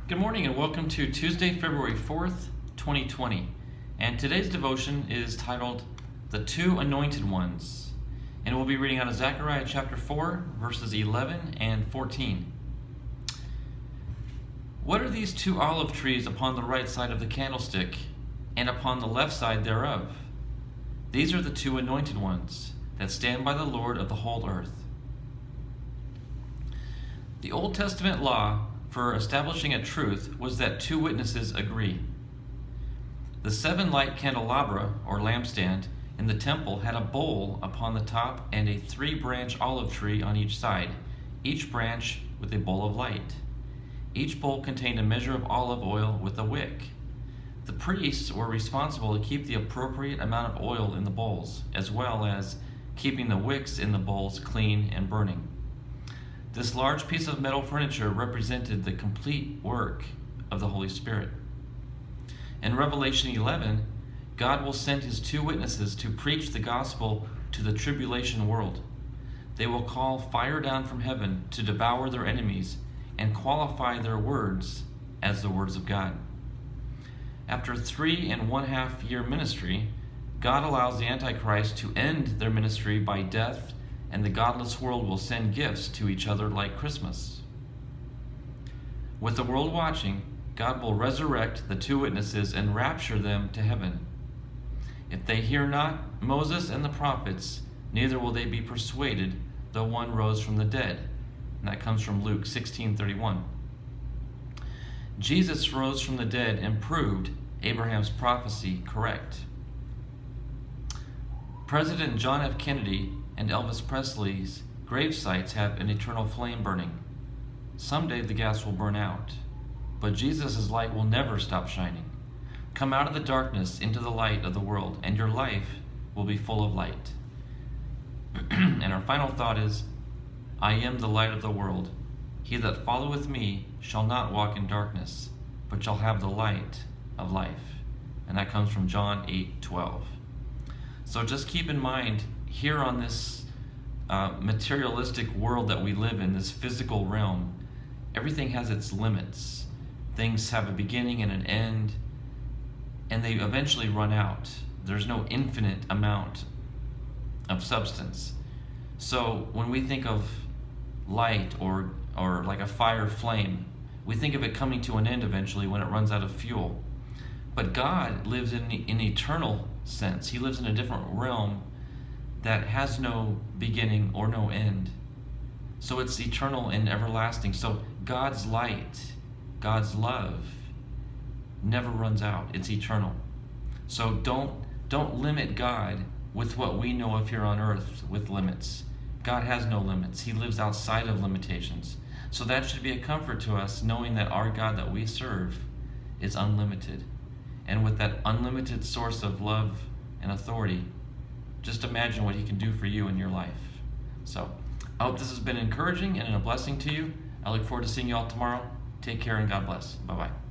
Good morning and welcome to Tuesday, February 4th, 2020. And today's devotion is titled, The Two Anointed Ones. And we'll be reading out of Zechariah chapter 4, verses 11 and 14. What are these two olive trees upon the right side of the candlestick, and upon the left side thereof? These are the two anointed ones that stand by the Lord of the whole earth. The Old Testament law for establishing a truth was that two witnesses agree. The 7 light candelabra, or lampstand, in the temple had a bowl upon the top and a 3-branch olive tree on each side, each branch with a bowl of light. Each bowl contained a measure of olive oil with a wick. The priests were responsible to keep the appropriate amount of oil in the bowls, as well as keeping the wicks in the bowls clean and burning. This large piece of metal furniture represented the complete work of the Holy Spirit. In Revelation 11, God will send his 2 witnesses to preach the gospel to the tribulation world. They will call fire down from heaven to devour their enemies and qualify their words as the words of God. After 3.5 year ministry, God allows the Antichrist to end their ministry by death, and the godless world will send gifts to each other like Christmas. With the world watching, God will resurrect the 2 witnesses and rapture them to heaven. If they hear not Moses and the prophets, neither will they be persuaded, though one rose from the dead. And that comes from Luke 16:31. Jesus rose from the dead and proved Abraham's prophecy correct. President John F. Kennedy and Elvis Presley's grave sites have an eternal flame burning. Someday the gas will burn out, but Jesus' light will never stop shining. Come out of the darkness into the light of the world, and your life will be full of light. And our final thought is, I am the light of the world. He that followeth me shall not walk in darkness, but shall have the light of life. And that comes from John 8:12. So just keep in mind, here on this materialistic world that we live in, this physical realm, everything has its limits. Things have a beginning and an end, and they eventually run out. There's no infinite amount of substance. So when we think of light or like a fire flame, we think of it coming to an end eventually when it runs out of fuel. But God lives in an eternal sense. He lives in a different realm that has no beginning or no end. So it's eternal and everlasting. So God's light, God's love never runs out. It's eternal. So don't limit God with what we know of here on earth with limits. God has no limits. He lives outside of limitations. So that should be a comfort to us, knowing that our God that we serve is unlimited. And with that unlimited source of love and authority, just imagine what he can do for you in your life. So I hope this has been encouraging and a blessing to you. I look forward to seeing you all tomorrow. Take care and God bless. Bye-bye.